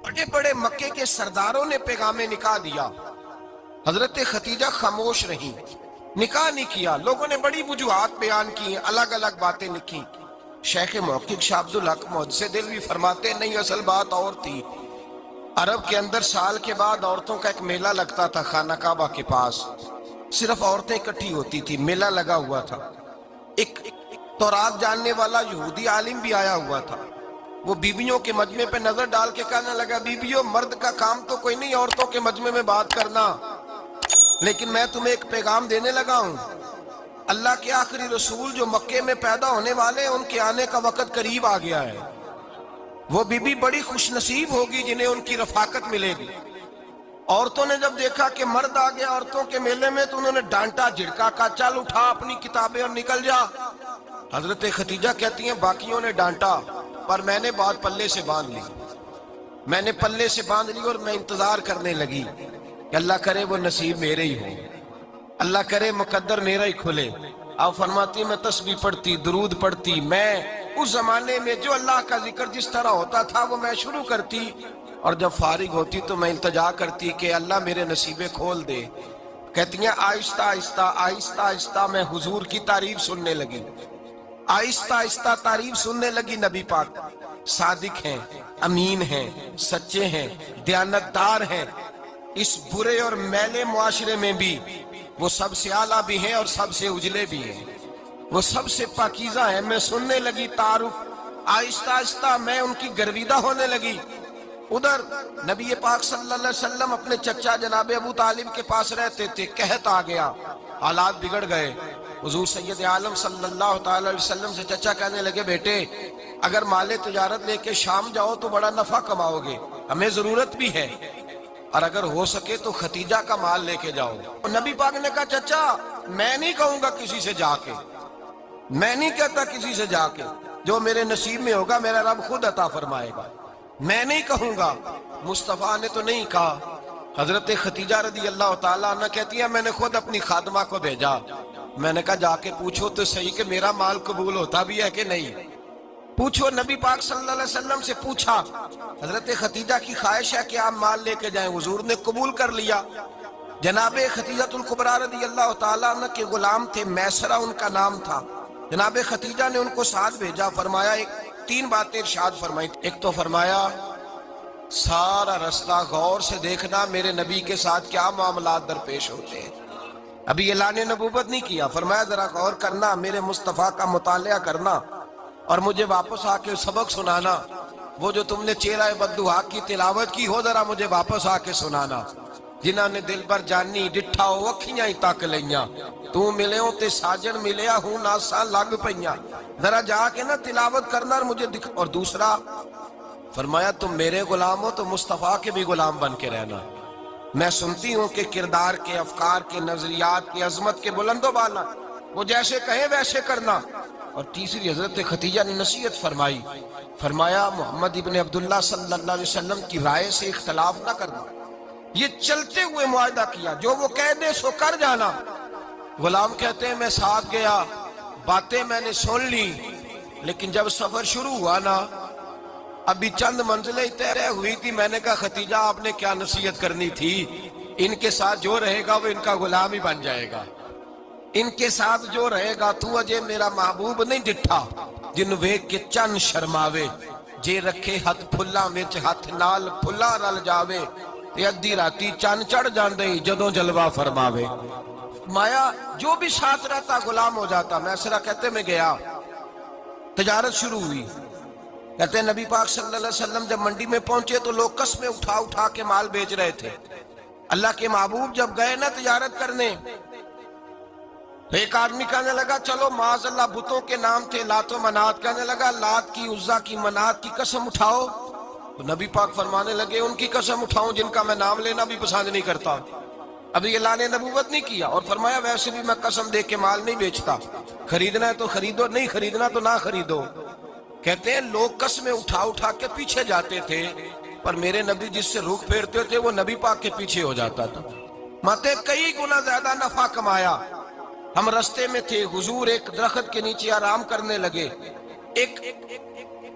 بڑے بڑے مکے کے سرداروں نے پیغام نکاح دیا، حضرت خدیجہ خاموش رہی، نکاح نہیں کیا۔ لوگوں نے بڑی وجوہات بیان کی، الگ الگ باتیں لکھی۔ شیخ محقق شاہ عبدالحق محدث دہلوی فرماتے ہیں نہیں، اصل بات اور تھی۔ عرب کے اندر سال کے بعد عورتوں کا ایک میلہ لگتا تھا خانہ کعبہ کے پاس، صرف عورتیں اکٹھی ہوتی تھی، میلہ لگا ہوا تھا۔ ایک تورات جاننے والا یہودی عالم بھی آیا ہوا تھا، وہ بیویوں کے مجمع پہ نظر ڈال کے کہنے لگا بیویوں، مرد کا کام تو کوئی نہیں عورتوں کے مجمع میں بات کرنا، لیکن میں تمہیں ایک پیغام دینے لگا ہوں۔ اللہ کے آخری رسول جو مکے میں پیدا ہونے والے، ان کے آنے کا وقت قریب آ گیا ہے۔ وہ بی بی بڑی خوش نصیب ہوگی جنہیں ان کی رفاقت ملے گی۔ عورتوں نے جب دیکھا کہ مرد آ گیا عورتوں کے میلے میں تو انہوں نے ڈانٹا جھڑکا، کہا چل اٹھا اپنی کتابیں اور نکل جا۔ حضرت خدیجہ کہتی ہیں باقیوں نے ڈانٹا پر میں نے بات پلے سے باندھ لی، میں نے پلے سے باندھ لی اور میں انتظار کرنے لگی کہ اللہ کرے وہ نصیب میرے ہی ہو، اللہ کرے مقدر میرا ہی کھلے۔ آپ فرماتی میں تسبیح پڑھتی، درود پڑھتی، میں اس زمانے میں جو اللہ کا ذکر جس طرح ہوتا تھا وہ میں شروع کرتی، اور جب فارغ ہوتی تو میں التجا کرتی کہ اللہ میرے نصیبے کھول دے۔ کہتی ہیں آہستہ آہستہ آہستہ آہستہ میں حضور کی تعریف سننے لگی، آہستہ آہستہ تعریف سننے لگی۔ نبی پاک صادق ہیں، امین ہیں، سچے ہیں، دیانتدار ہیں، اس برے اور میلے معاشرے میں بھی وہ سب سے اعلیٰ بھی ہیں اور سب سے اجلے بھی ہیں، وہ سب سے پاکیزہ ہیں۔ میں سننے لگی تعارف، آہستہ آہستہ میں ان کی گرویدہ ہونے لگی۔ ادھر نبی پاک صلی اللہ علیہ وسلم اپنے چچا جناب ابو طالب کے پاس رہتے تھے، قحط آ گیا، حالات بگڑ گئے۔ حضور سید عالم صلی اللہ تعالی علیہ وسلم سے چچا کہنے لگے بیٹے اگر مال تجارت لے کے شام جاؤ تو بڑا نفع کماؤ گے، ہمیں ضرورت بھی ہے، اور اگر ہو سکے تو ختیجہ کا مال لے کے جاؤ۔ اور نبی پاک نے کہا چچا میں نہیں کہوں گا کسی سے جا کے، میں نہیں کہتا کسی سے جا کے، جو میرے نصیب میں ہوگا میرا رب خود عطا فرمائے گا، میں نہیں کہوں گا۔ مصطفیٰ نے تو نہیں کہا۔ حضرت خدیجہ رضی اللہ تعالیٰ عنہ کہتی ہے میں نے خود اپنی خادمہ کو بھیجا، میں نے کہا جا کے پوچھو تو صحیح کہ میرا مال قبول ہوتا بھی ہے کہ نہیں، پوچھو۔ نبی پاک صلی اللہ علیہ وسلم سے پوچھا، حضرت خدیجہ کی خواہش ہے کہ آپ مال لے کے جائیں، حضور نے قبول کر لیا۔ جناب خدیجہ الکبریٰ رضی اللہ تعالیٰ عنہ کے غلام تھے، میسرہ ان کا نام تھا، جناب خدیجہ نے ان کو ساتھ بھیجا، فرمایا تین باتیں ارشاد فرمائی۔ ایک تو فرمایا سارا رستہ غور سے دیکھنا میرے نبی کے ساتھ کیا معاملات درپیش ہوتے ہیں، ابھی اعلان نبوت نہیں کیا، فرمایا ذرا غور کرنا، میرے مصطفیٰ کا مطالعہ کرنا اور مجھے واپس آ کے سبق سنانا، وہ جو تم نے چہرہ بددعا کی تلاوت کی ہو ذرا مجھے واپس آ کے سنانا۔ جنہاں نے دل بر جانی ڈٹھا ہو اکھیاں ہی تک لیاں، تو ملے ہو تے ساجن ملیا ہوں ناساں لگ پئیاں، ذرا جا کے نا تلاوت کرنا اور مجھے دکھ۔ اور دوسرا فرمایا تم میرے غلام ہو تو مصطفیٰ کے بھی غلام بن کے رہنا، میں سنتی ہوں کہ کردار کے، افکار کے، نظریات کی عظمت کے بلند و بالا، وہ جیسے کہیں ویسے کرنا۔ اور تیسری حضرت خدیجہ نے نصیحت فرمائی، فرمایا محمد ابن عبداللہ صلی اللہ علیہ وسلم کی رائے سے اختلاف نہ کرنا، یہ چلتے ہوئے معاہدہ کیا، جو وہ کہہ دے سو کر جانا۔ غلام کہتے ہیں میں ساتھ گیا، باتیں میں نے سن لی، لیکن جب سفر شروع ہوا نا ابھی چند منزلیں طے ہوئی تھی، میں نے کہا خدیجہ آپ نے کیا نصیحت کرنی تھی، ان کے ساتھ جو رہے گا وہ ان کا غلام ہی بن جائے گا، ان کے ساتھ جو رہے گا تو اجے میرا محبوب نہیں ڈٹھا، جن ویکھ کے چن شرماوے، جے رکھے ہاتھ پھلاں وچ ہاتھ نال پھلا رل جاوے، تے ادھی راتی چن چڑھ جاندے جدوں جلوہ فرماوے۔ مایا جو بھی ساتھ رہتا غلام ہو جاتا۔ میسرہ کہتے میں گیا، تجارت شروع ہوئی، کہتے ہیں نبی پاک صلی اللہ علیہ وسلم جب منڈی میں پہنچے تو لوگ قسمیں اٹھا اٹھا کے مال بیچ رہے تھے۔ اللہ کے محبوب جب گئے نا تجارت کرنے تو ایک آدمی کہنے لگا چلو معاذ اللہ بتوں کے نام تھے لات و منات، کہنے لگا لات کی، عزا کی، منات کی قسم اٹھاؤ، تو نبی پاک فرمانے لگے ان کی قسم اٹھاؤں جن کا میں نام لینا بھی پسند نہیں کرتا، ابھی اعلان نبوت نہیں کیا، اور فرمایا ویسے بھی میں قسم دے کے مال نہیں بیچتا، خریدنا ہے تو خریدو، نہیں خریدنا تو نہ خریدو۔ کہتے ہیں لوگ قسمیں اٹھا اٹھا کے پیچھے جاتے تھے، پر میرے نبی جس سے رخ پھیرتے تھے وہ نبی پاک کے پیچھے ہو جاتا تھا۔ ماتے کئی گنا زیادہ نفع کمایا۔ ہم رستے میں تھے، حضور ایک درخت کے نیچے آرام کرنے لگے،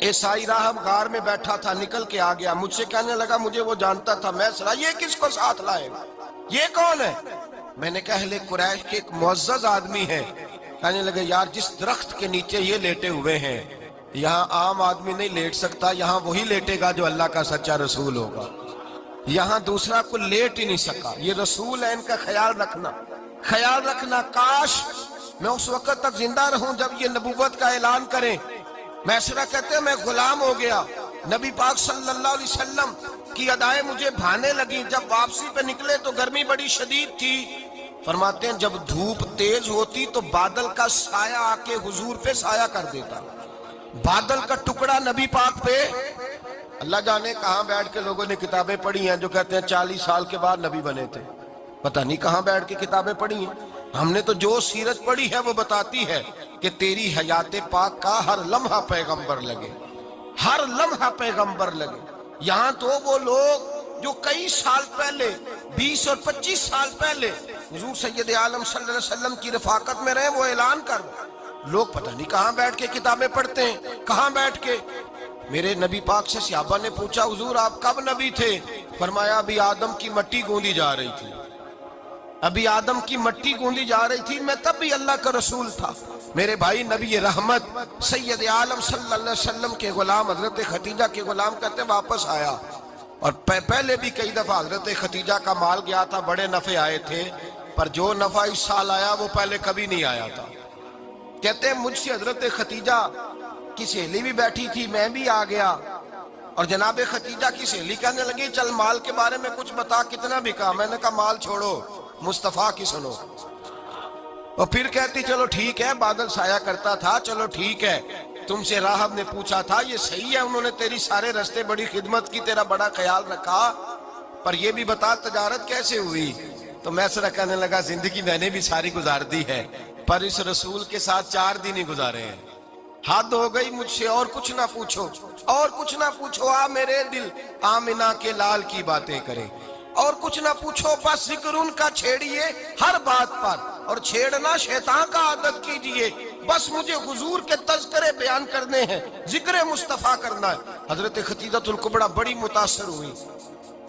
عیسائی راہب غار میں بیٹھا تھا، نکل کے آ گیا، مجھ سے کہنے لگا مجھے وہ جانتا تھا، میں سنا یہ کس کو ساتھ لائے گا، یہ کون ہے؟ میں نے کہا اہل قریش کے ایک معزز آدمی ہے۔ کہنے لگے یار جس درخت کے نیچے یہ لیٹے ہوئے ہیں یہاں عام آدمی نہیں لیٹ سکتا، یہاں وہی لیٹے گا جو اللہ کا سچا رسول ہوگا، یہاں دوسرا کو لیٹ ہی نہیں سکا، یہ رسول ہے، ان کا خیال رکھنا، کاش میں اس وقت تک زندہ رہوں جب یہ نبوت کا اعلان کریں۔ میسرہ کہتے ہیں میں غلام ہو گیا، نبی پاک صلی اللہ علیہ وسلم کی ادائیں مجھے بھانے لگیں، جب واپسی پہ نکلے تو گرمی بڑی شدید تھی، فرماتے ہیں جب دھوپ تیز ہوتی تو بادل کا سایہ آ کے حضور پہ سایہ کر دیتا، بادل کا ٹکڑا نبی پاک پہ، اللہ جانے کہاں بیٹھ کے لوگوں نے کتابیں پڑھی ہیں جو کہتے ہیں 40 سال کے بعد نبی بنے تھے، پتہ نہیں کہاں بیٹھ کے کتابیں پڑھی ہیں۔ ہم نے تو جو سیرت پڑھی ہے وہ بتاتی ہے کہ تیری حیات پاک کا ہر لمحہ پیغمبر لگے، ہر لمحہ پیغمبر لگے۔ یہاں تو وہ لوگ جو کئی سال پہلے 20 اور 25 سال پہلے حضور سید عالم صلی اللہ علیہ وسلم کی رفاقت میں رہے، وہ اعلان کر لوگ پتہ نہیں کہاں بیٹھ کے کتابیں پڑھتے ہیں، کہاں بیٹھ کے۔ میرے نبی پاک سے صحابہ نے پوچھا حضور آپ کب نبی تھے؟ فرمایا ابھی آدم کی مٹی گوندی جا رہی تھی، ابھی آدم کی مٹی گوندی جا رہی تھی، میں تب بھی اللہ کا رسول تھا۔ میرے بھائی نبی رحمت سید عالم صلی اللہ علیہ وسلم کے غلام حضرت خدیجہ کے غلام کہتے واپس آیا، اور پہلے بھی کئی دفعہ حضرت خدیجہ کا مال گیا تھا، بڑے نفع آئے تھے، پر جو نفع اس سال آیا وہ پہلے کبھی نہیں آیا تھا۔ کہتے ہیں مجھ سے حضرت خدیجہ کی سہیلی بھی بیٹھی تھی، میں بھی آ گیا، اور جناب خدیجہ کی سہیلی کہنے لگی چل مال کے بارے میں کچھ بتا، کتنا بکا؟ میں نے کہا مال چھوڑو، مصطفیٰ کی سنو۔ اور پھر کہتی چلو ٹھیک ہے، بادل سایہ کرتا تھا، چلو ٹھیک ہے، تم سے راہب نے پوچھا تھا یہ صحیح ہے، انہوں نے تیری سارے رستے بڑی خدمت کی، تیرا بڑا خیال رکھا، پر یہ بھی بتا تجارت کیسے ہوئی؟ تو میں سرا کہنے لگا زندگی میں نے بھی ساری گزار دی ہے، پر اس رسول کے ساتھ 4 دن ہی گزارے ہیں، حد ہو گئی مجھ سے، اور کچھ نہ پوچھو، اور کچھ نہ پوچھو، آ میرے دل آمنہ کے لال کی باتیں کرے، اور کچھ نہ پوچھو، بس ذکر ان کا چھیڑیے ہر بات پر، اور چھیڑنا شیطان کا عادت کیجئے، بس مجھے حضور کے تذکرے بیان کرنے ہیں، ذکر مصطفیٰ کرنا ہے۔ حضرت خدیجہ الکبریٰ بڑی متاثر ہوئی،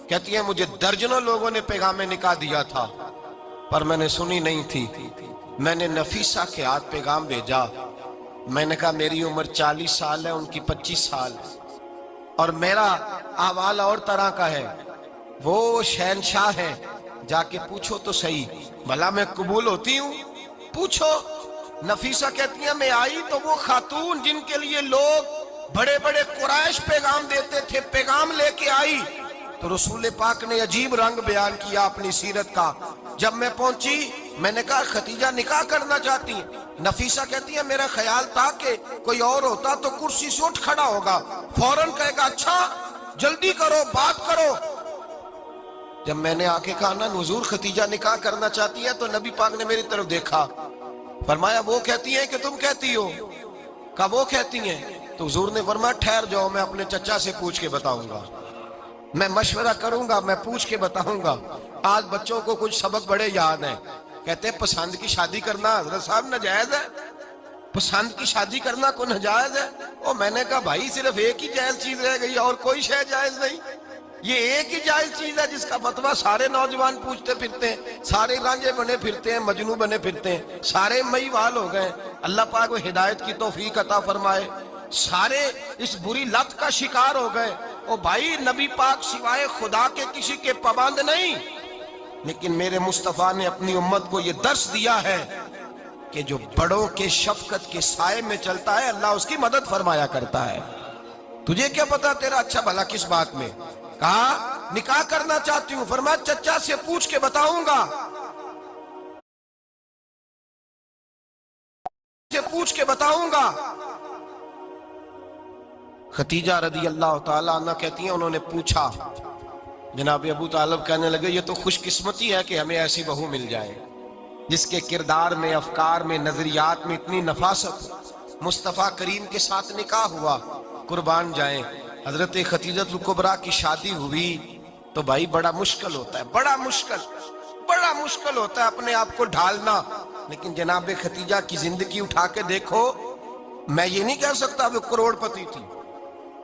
کہتی ہیں مجھے درجنوں لوگوں نے پیغام نکاح دیا تھا، پر میں نے سنی نہیں تھی، میں نے نفیسہ کے ہاتھ پیغام بھیجا، میں نے کہا میری عمر 40 سال ہے، ان کی 25 سال ہے، اور میرا احوال اور طرح کا ہے، وہ شہنشاہ ہیں، جا کے پوچھو تو صحیح، بھلا میں قبول ہوتی ہوں؟ پوچھو۔ نفیسہ کہتی ہیں میں آئی تو وہ خاتون جن کے لیے لوگ بڑے بڑے قریش پیغام دیتے تھے، پیغام لے کے آئی، تو رسول پاک نے عجیب رنگ بیان کیا اپنی سیرت کا۔ جب میں پہنچی میں نے کہا خدیجہ نکاح کرنا چاہتی ہیں؟ نفیسہ کہتی ہے میرا خیال تھا کہ کوئی اور ہوتا تو کرسی سے اٹھ کھڑا ہوگا، فوراً کہے گا اچھا جلدی کرو بات کرو۔ جب میں نے آ کے کہا نا حضور خدیجہ نکاح کرنا چاہتی ہے، تو نبی پاک نے میری طرف دیکھا، فرمایا وہ کہتی ہیں کہ تم کہتی ہو؟ کہا وہ کہتی ہیں۔ تو حضور نے فرمایا ٹھہر جاؤ، میں اپنے چچا سے پوچھ کے بتاؤں گا، میں مشورہ کروں گا، میں پوچھ کے بتاؤں گا۔ آج بچوں کو کچھ سبق بڑے یاد ہیں، کہتے ہیں پسند کی شادی کرنا حضرت صاحب ناجائز ہے، پسند کی شادی کرنا کوئی ناجائز ہے؟ اور میں نے کہا بھائی صرف ایک ہی جائز چیز رہ گئی، اور کوئی شے جائز نہیں، یہ ایک ہی جائز چیز ہے جس کا فتویٰ سارے نوجوان پوچھتے پھرتے ہیں، سارے رانجے بنے پھرتے ہیں، مجنو بنے پھرتے ہیں، سارے مئی وال ہو گئے۔ اللہ پاک وہ ہدایت کی توفیق عطا فرمائے، سارے اس بری لت کا شکار ہو گئے۔ او بھائی نبی پاک سوائے خدا کے کسی کے پابند نہیں، لیکن میرے مصطفیٰ نے اپنی امت کو یہ درس دیا ہے کہ جو بڑوں کے شفقت کے سائے میں چلتا ہے اللہ اس کی مدد فرمایا کرتا ہے۔ تجھے کیا پتا تیرا اچھا بھلا کس بات میں؟ کہا نکاح کرنا چاہتی ہوں، فرمایا چچا سے پوچھ کے بتاؤں گا، سے پوچھ کے بتاؤں گا۔ خدیجہ رضی اللہ تعالیٰ عنہ کہتی ہیں انہوں نے پوچھا، جناب ابو طالب کہنے لگے یہ تو خوش قسمتی ہے کہ ہمیں ایسی بہو مل جائے جس کے کردار میں، افکار میں، نظریات میں اتنی نفاست ہو۔ مصطفیٰ کریم کے ساتھ نکاح ہوا، قربان جائیں۔ حضرت خدیجہ الکبریٰ کی شادی ہوئی تو بھائی بڑا مشکل ہوتا ہے، بڑا مشکل ہوتا ہے اپنے آپ کو ڈھالنا، لیکن جناب خدیجہ کی زندگی اٹھا کے دیکھو، میں یہ نہیں کہہ سکتا وہ کروڑ پتی تھی،